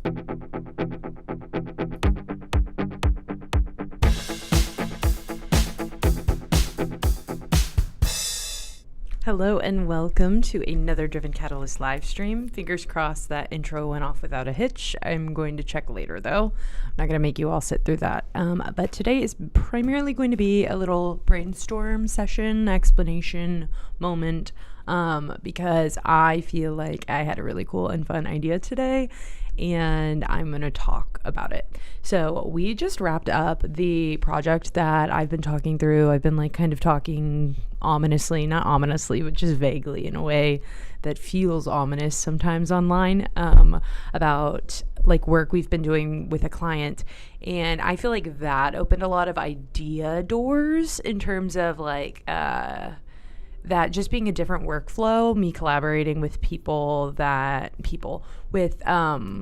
Hello and welcome to another Driven Catalyst live stream. Fingers crossed that intro went off without a hitch. I'm going to check later though. I'm not going to make you all sit through that. But today is primarily going to be a little brainstorm session, explanation moment, because I feel like I had a really cool and fun idea today and I'm going to talk about it. So we just wrapped up the project that I've been talking through. I've been kind of talking ominously, not ominously, but just vaguely in a way that feels ominous sometimes online, about work we've been doing with a client. And I feel like that opened a lot of idea doors in terms of that just being a different workflow, me collaborating with I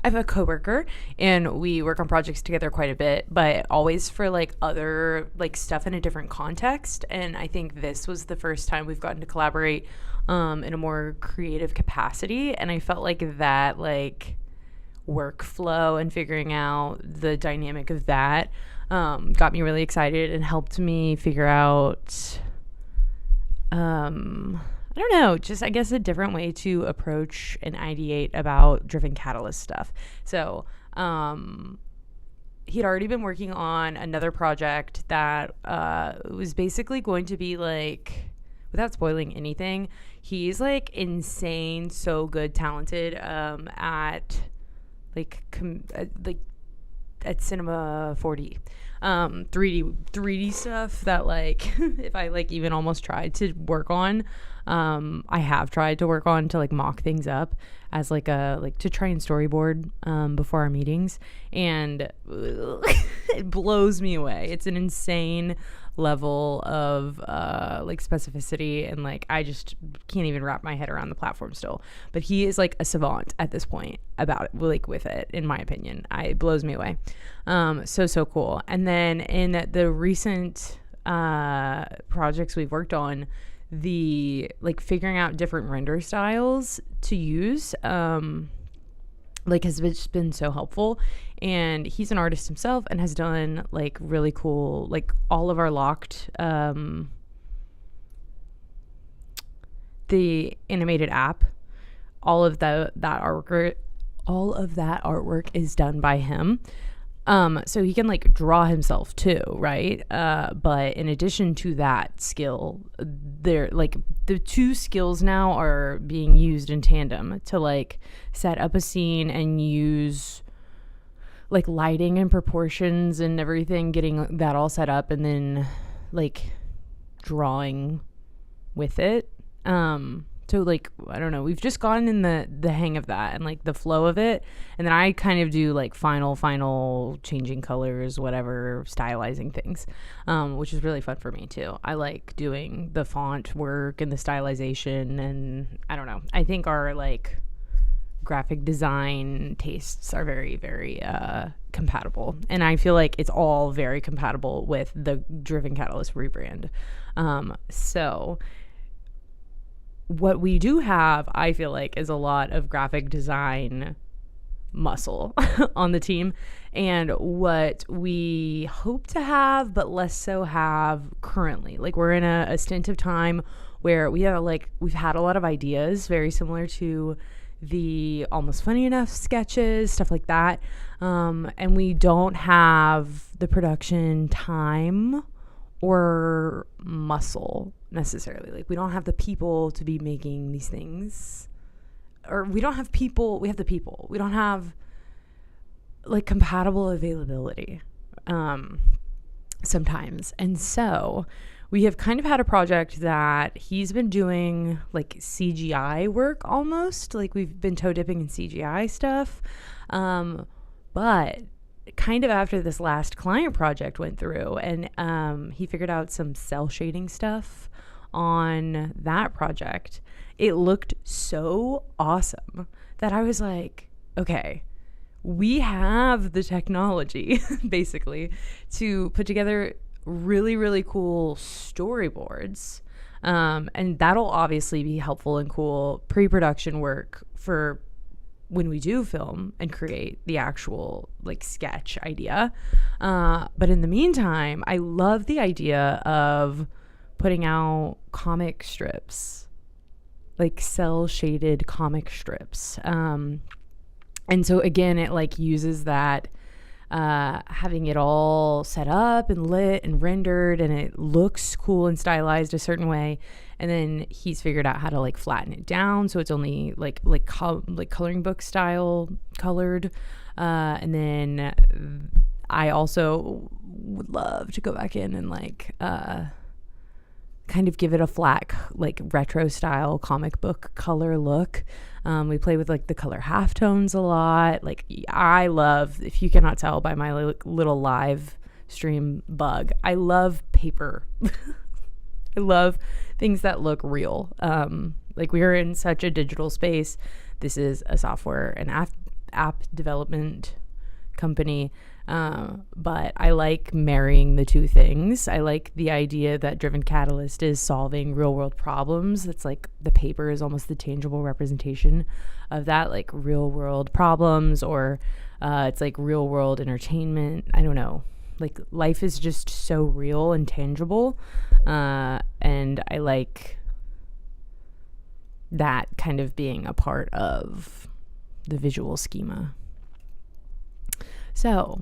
have a coworker and we work on projects together quite a bit, but always for other stuff in a different context. And I think this was the first time we've gotten to collaborate in a more creative capacity. And I felt like that workflow and figuring out the dynamic of that got me really excited and helped me figure out I don't know, just I guess a different way to approach and ideate about Driven Catalyst stuff. So he'd already been working on another project that was basically going to be without spoiling anything, he's insane, so good, talented at at Cinema 4D. 3D stuff that if I even almost tried to work on, I have tried to work on to mock things up as to try and storyboard before our meetings, and it blows me away. It's an insane level of specificity, and I just can't even wrap my head around the platform still. But he is a savant at this point about it, with it, in my opinion. It blows me away. So cool. And then in the recent projects we've worked on, the figuring out different render styles to use has just been so helpful. And he's an artist himself and has done really cool, all of our locked the animated app, all of that artwork is done by him. So he can draw himself too, right? But in addition to that skill, they're the two skills now are being used in tandem to set up a scene and use lighting and proportions and everything, getting that all set up and then drawing with it. So I don't know, we've just gotten in the hang of that and the flow of it. And then I kind of do final changing colors, whatever, stylizing things, which is really fun for me too. I like doing the font work and the stylization, and I don't know, I think our graphic design tastes are very, very compatible, and I feel like it's all very compatible with the Driven Catalyst rebrand. So what we do have, I feel is a lot of graphic design muscle on the team, and what we hope to have but less so have currently. We're in a stint of time where we have we've had a lot of ideas very similar to the Almost Funny Enough sketches, stuff like that, and we don't have the production time or muscle necessarily. We don't have the people to be making these things, or we don't have people. We have the people. We don't have compatible availability sometimes. And so we have kind of had a project that he's been doing CGI work almost. We've been toe dipping in CGI stuff, but kind of after this last client project went through, and he figured out some cell shading stuff on that project, it looked so awesome that I was like, okay, we have the technology basically to put together really, really cool storyboards And that'll obviously be helpful and cool pre-production work for when we do film and create the actual like sketch idea. But in the meantime, I love the idea of putting out comic strips, like cell shaded comic strips. And so again, it like uses that, having it all set up and lit and rendered, and it looks cool and stylized a certain way. And then he's figured out how to like flatten it down so it's only like coloring book style colored. And then I also would love to go back in and like kind of give it a flat like retro style comic book color look. We play with like the color halftones a lot. Like I love, if you cannot tell by my little live stream bug, I love paper. I love things that look real. Like we are in such a digital space. This is a software and app development company. But I like marrying the two things. I like the idea that Driven Catalyst is solving real world problems. It's like the paper is almost the tangible representation of that, like real world problems, or it's like real world entertainment. I don't know. Like life is just so real and tangible. And I like that kind of being a part of the visual schema. So,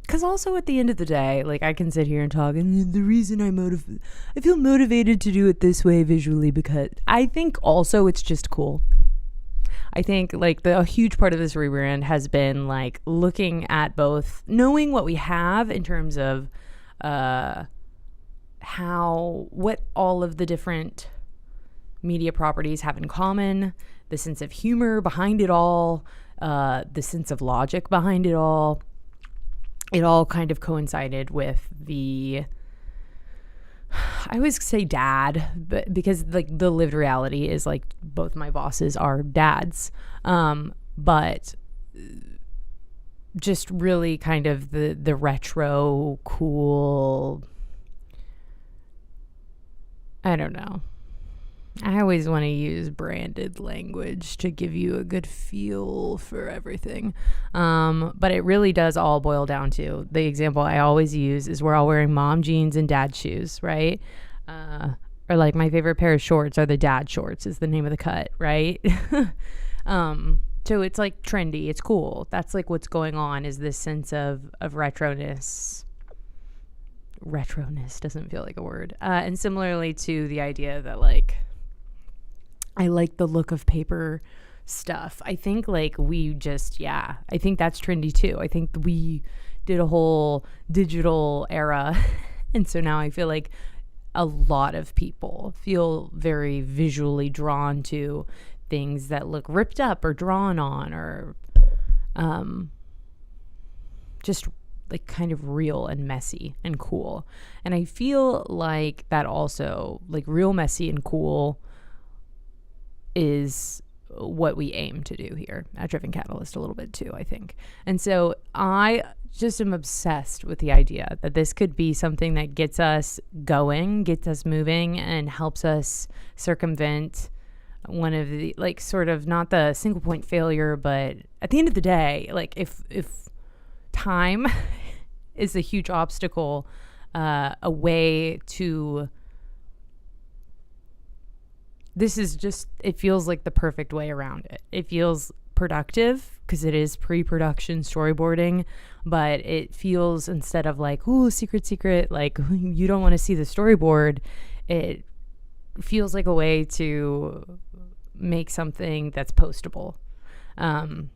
because also at the end of the day, like I can sit here and talk, and the reason I feel motivated to do it this way visually, because I think also it's just cool. I think like a huge part of this rebrand has been like looking at both, knowing what we have in terms of what all of the different media properties have in common, the sense of humor behind it all, the sense of logic behind it all. It all kind of coincided with I always say dad, but because like the lived reality is like both my bosses are dads. But just really kind of the retro cool, I don't know. I always want to use branded language to give you a good feel for everything. But it really does all boil down to the example I always use is we're all wearing mom jeans and dad shoes, right? Or like my favorite pair of shorts are the dad shorts is the name of the cut, right? So it's like trendy. It's cool. That's like what's going on is this sense of retroness. Retroness doesn't feel like a word. And similarly to the idea that like, I like the look of paper stuff. I think like I think that's trendy too. I think we did a whole digital era. And so now I feel like a lot of people feel very visually drawn to things that look ripped up or drawn on or just like kind of real and messy and cool. And I feel like that also like real messy and cool is what we aim to do here at Driven Catalyst a little bit too, I think. And so I just am obsessed with the idea that this could be something that gets us going, gets us moving, and helps us circumvent one of the like sort of not the single point failure, but at the end of the day, like if time is a huge obstacle, a way to this is just, it feels like the perfect way around it. It feels productive because it is pre-production storyboarding, but it feels instead of like, ooh, secret, like you don't want to see the storyboard, it feels like a way to make something that's postable. And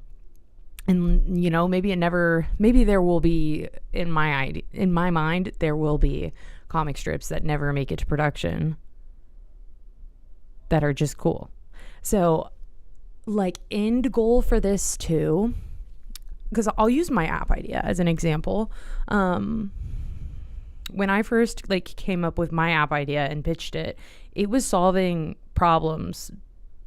you know, maybe there will be in my mind, there will be comic strips that never make it to production that are just cool. So like end goal for this too, because I'll use my app idea as an example. When I first like came up with my app idea and pitched it, it was solving problems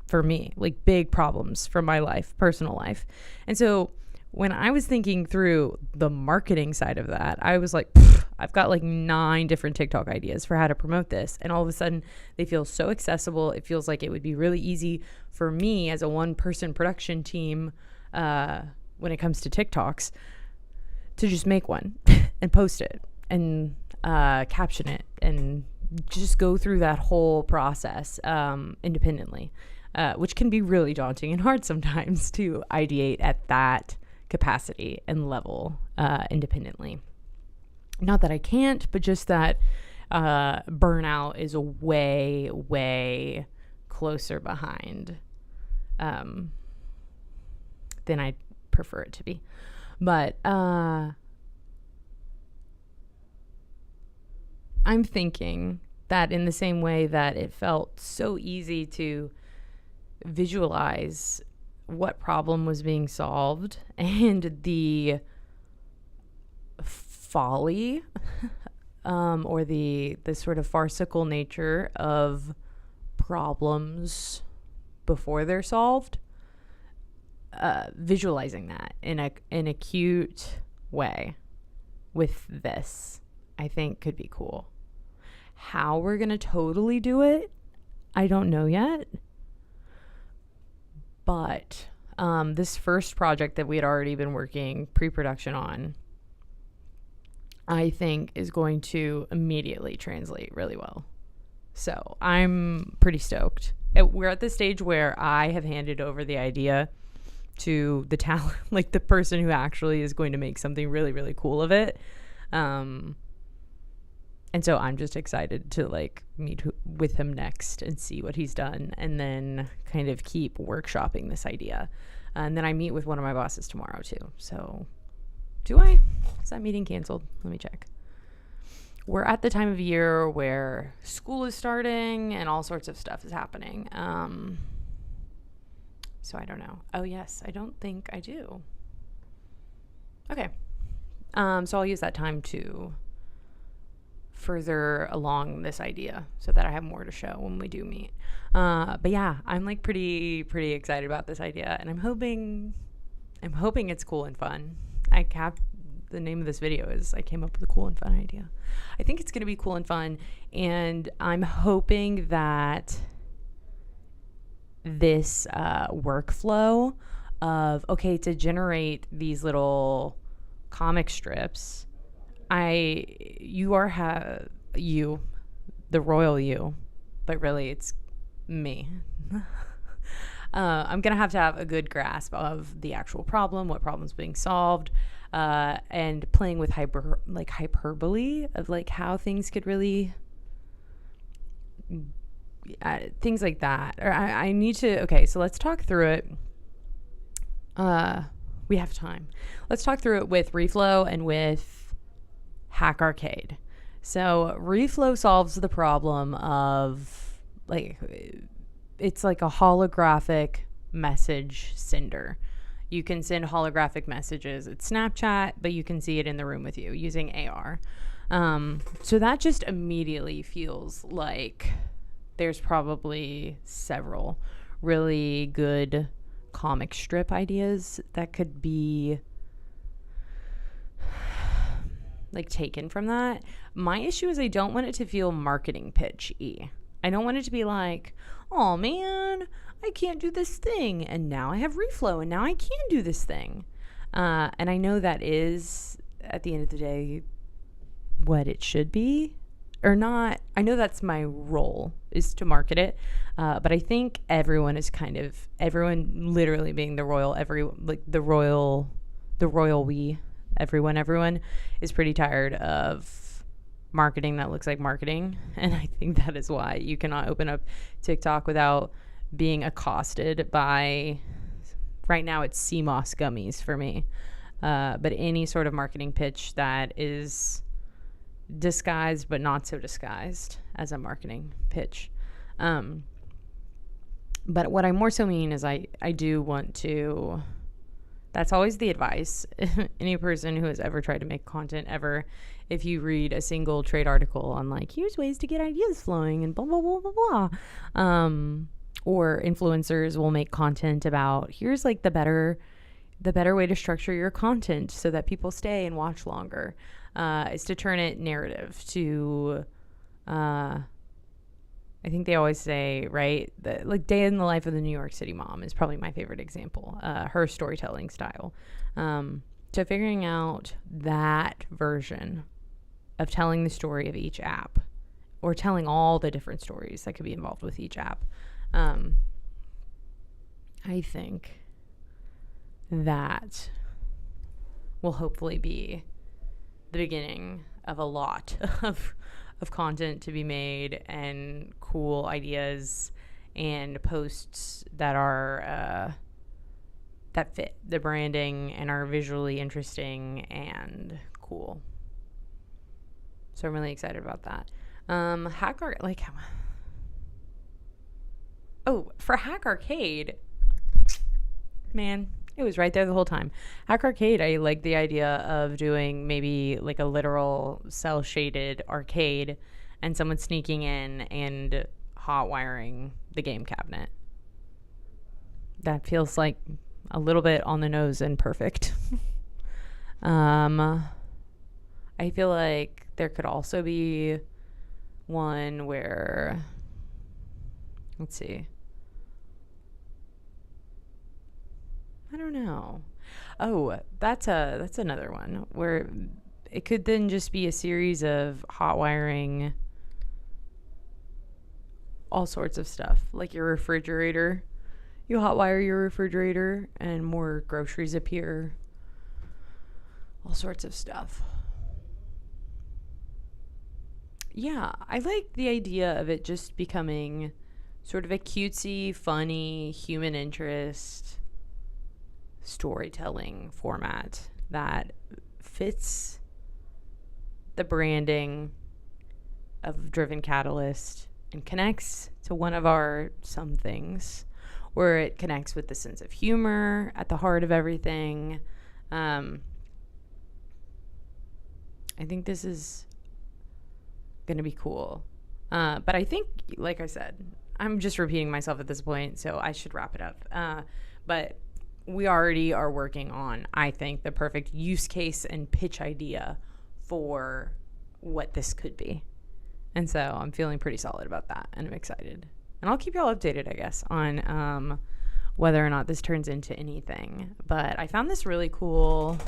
for me, like big problems from my life, personal life. And so when I was thinking through the marketing side of that, I was like, I've got like 9 different TikTok ideas for how to promote this. And all of a sudden they feel so accessible. It feels like it would be really easy for me as a 1-person production team when it comes to TikToks to just make one and post it and caption it and just go through that whole process independently, which can be really daunting and hard sometimes to ideate at that capacity and level independently. Not that I can't, but just that burnout is a way closer behind than I prefer it to be. But I'm thinking that in the same way that it felt so easy to visualize what problem was being solved and the folly or the sort of farcical nature of problems before they're solved, visualizing that in a cute way with this, I think could be cool. How we're gonna totally do it, I don't know yet. But this first project that we had already been working pre-production on, I think is going to immediately translate really well. So I'm pretty stoked. We're at the stage where I have handed over the idea to the talent, like the person who actually is going to make something really, really cool of it. And so I'm just excited to like meet with him next and see what he's done, and then kind of keep workshopping this idea. And then I meet with one of my bosses tomorrow too. So is that meeting canceled? Let me check. We're at the time of year where school is starting and all sorts of stuff is happening. So I don't know. Oh yes, I don't think I do. Okay. So I'll use that time to further along this idea so that I have more to show when we do meet. But yeah, I'm like pretty excited about this idea, and I'm hoping it's cool and fun. The name of this video is I came up with a cool and fun idea. I think it's going to be cool and fun, and I'm hoping that this workflow of, okay, to generate these little comic strips, the royal you, but really it's me. I'm going to have a good grasp of the actual problem, what problem's being solved, and playing with hyperbole of like how things could really, things like that. Or I need to, okay, so let's talk through it. We have time. Let's talk through it with Reflow and with Hack Arcade. So Reflow solves the problem of like, it's like a holographic message sender. You can send holographic messages at Snapchat, but you can see it in the room with you using AR. So that just immediately feels like there's probably several really good comic strip ideas that could be like taken from that. My issue is I don't want it to feel marketing pitch-y. I don't want it to be like, oh man, I can't do this thing, and now I have Reflow, and now I can do this thing. And I know that is, at the end of the day, what it should be, or not. I know that's my role, is to market it. But I think everyone literally being the royal, everyone is pretty tired of marketing that looks like marketing. And I think that is why you cannot open up TikTok without being accosted by, right now it's CMOS gummies for me. But any sort of marketing pitch that is disguised but not so disguised as a marketing pitch. But what I more so mean is I do want to, that's always the advice. Any person who has ever tried to make content ever, if you read a single trade article on like, here's ways to get ideas flowing and blah, blah, blah, blah, blah. Or influencers will make content about, here's like the better the better way to structure your content so that people stay and watch longer is to turn it narrative to, I think they always say, right, like Day in the Life of the New York City Mom is probably my favorite example, her storytelling style. So figuring out that version of telling the story of each app, or telling all the different stories that could be involved with each app, I think that will hopefully be the beginning of a lot of content to be made, and cool ideas and posts that are that fit the branding and are visually interesting and cool. So I'm really excited about that. For Hack Arcade, man, it was right there the whole time. Hack Arcade, I like the idea of doing maybe like a literal cell shaded arcade and someone sneaking in and hot wiring the game cabinet. That feels like a little bit on the nose and perfect. I feel like there could also be one where, let's see, I don't know. Oh, that's another one where it could then just be a series of hot wiring all sorts of stuff, like your refrigerator. You hot wire your refrigerator and more groceries appear. All sorts of stuff. Yeah, I like the idea of it just becoming sort of a cutesy, funny, human interest storytelling format that fits the branding of Driven Catalyst and connects to one of our some things, where it connects with the sense of humor at the heart of everything. I think this is going to be cool. But I think, like I said, I'm just repeating myself at this point, so I should wrap it up. But we already are working on, I think, the perfect use case and pitch idea for what this could be. And so I'm feeling pretty solid about that, and I'm excited. And I'll keep y'all updated, I guess, on whether or not this turns into anything. But I found this really cool.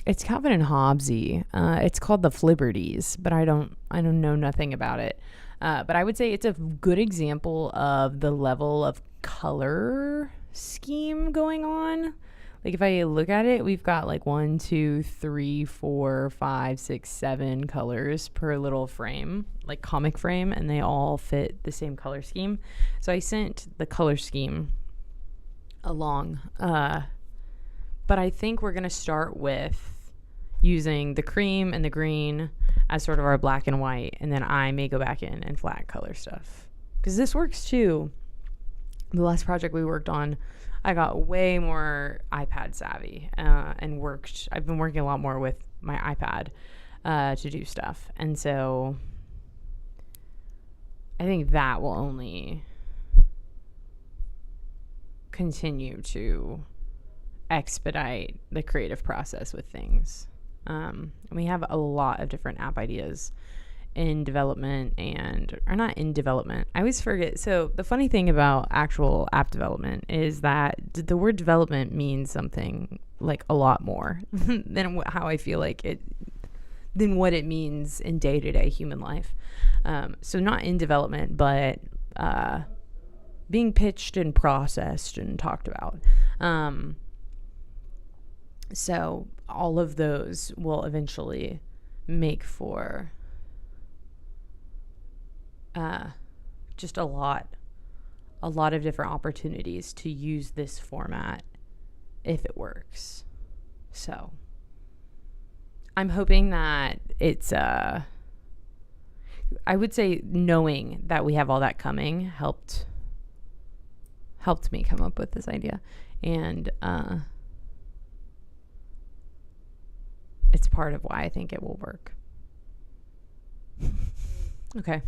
It's Calvin and Hobbesy. It's called the Flibberties, but I don't know nothing about it. But I would say it's a good example of the level of color scheme going on. Like if I look at it, we've got like 1, 2, 3, 4, 5, 6, 7 colors per little frame, like comic frame, and they all fit the same color scheme. So I sent the color scheme along. But I think we're going to start with using the cream and the green as sort of our black and white, and then I may go back in and flat color stuff, because this works too. The last project we worked on, I got way more iPad savvy and worked. I've been working a lot more with my iPad to do stuff, and so I think that will only continue to expedite the creative process with things. We have a lot of different app ideas in development or not in development. I always forget. So the funny thing about actual app development is that the word development means something like a lot more than how I feel like it, than what it means in day-to-day human life. So not in development, but being pitched and processed and talked about. So all of those will eventually make for just a lot of different opportunities to use this format if it works. So I'm hoping that it's I would say knowing that we have all that coming helped me come up with this idea, and it's part of why I think it will work. Okay.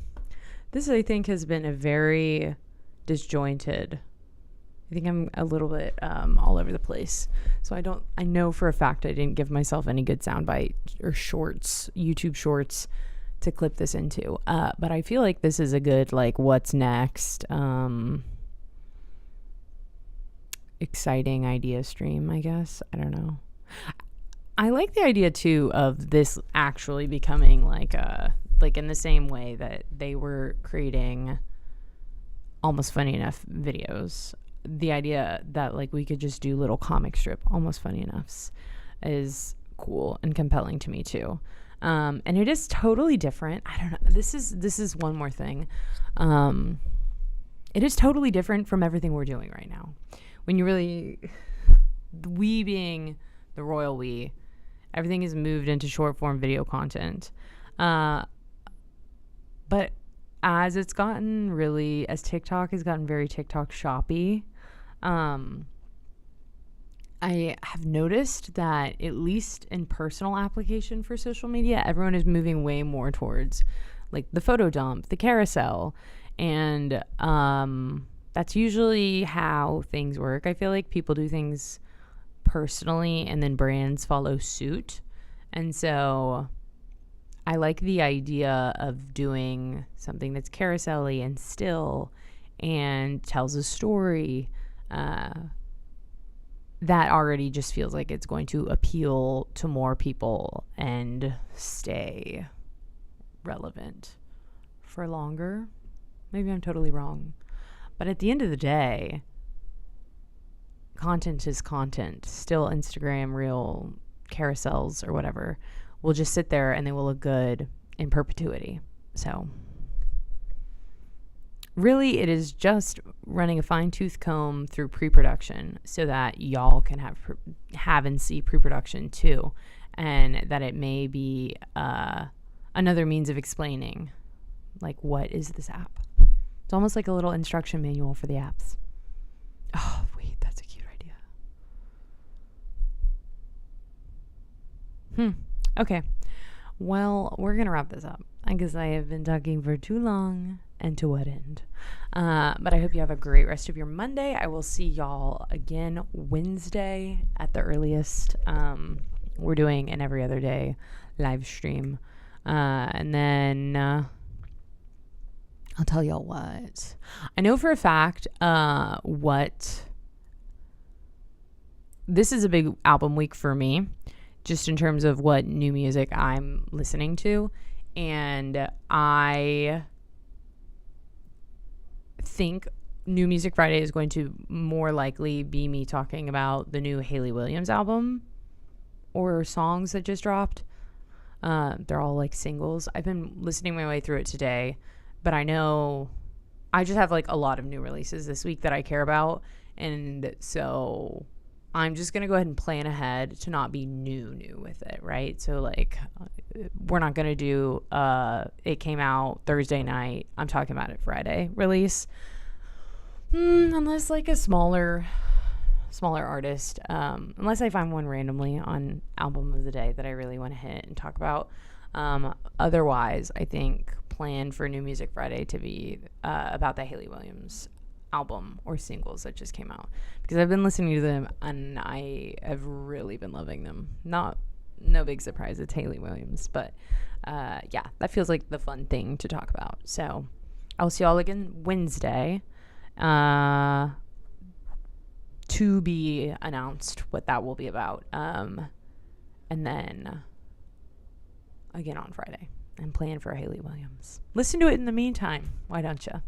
This, I think, has been a very disjointed I think I'm a little bit all over the place. So I know for a fact I didn't give myself any good soundbite or shorts, YouTube shorts to clip this into. But I feel like this is a good, like, what's next, exciting idea stream, I guess. I don't know. I like the idea too of this actually becoming like in the same way that they were creating Almost Funny Enough videos. The idea that like we could just do little comic strip Almost Funny Enoughs is cool and compelling to me too. And it is totally different. I don't know. This is one more thing. It is totally different from everything we're doing right now. When you really, we being the royal we, everything is moved into short form video content. But as TikTok has gotten very TikTok shoppy, I have noticed that at least in personal application for social media, everyone is moving way more towards like the photo dump, the carousel, and that's usually how things work. I feel like people do things personally and then brands follow suit. And so I like the idea of doing something that's carousel-y and still and tells a story that already just feels like it's going to appeal to more people and stay relevant for longer. Maybe I'm totally wrong. But at the end of the day, content is content. Still, Instagram, Reel, carousels, or whatever will just sit there and they will look good in perpetuity. So really, it is just running a fine-tooth comb through pre-production so that y'all can have and see pre-production too, and that it may be another means of explaining, like, what is this app? It's almost like a little instruction manual for the apps. Oh, wait, that's a cute idea. Okay. Well, we're going to wrap this up because I have been talking for too long, and to what end? But I hope you have a great rest of your Monday. I will see y'all again Wednesday at the earliest. We're doing an every other day live stream. And then I'll tell y'all what. I know for a fact this is a big album week for me, just in terms of what new music I'm listening to. And I think New Music Friday is going to more likely be me talking about the new Hayley Williams album or songs that just dropped. They're all like singles. I've been listening my way through it today, but I know I just have like a lot of new releases this week that I care about. And so I'm just going to go ahead and plan ahead to not be new with it, right? So like we're not going to do it came out Thursday night, I'm talking about it Friday release. Unless like a smaller artist, unless I find one randomly on album of the day that I really want to hit and talk about. Otherwise, I think plan for New Music Friday to be about the Hayley Williams album or singles that just came out, because I've been listening to them and I have really been loving them. No big surprise, it's Hayley Williams, but yeah, that feels like the fun thing to talk about. So I'll see y'all again Wednesday. To be announced what that will be about. And then again on Friday. I'm playing for Hayley Williams. Listen to it in the meantime. Why don't you?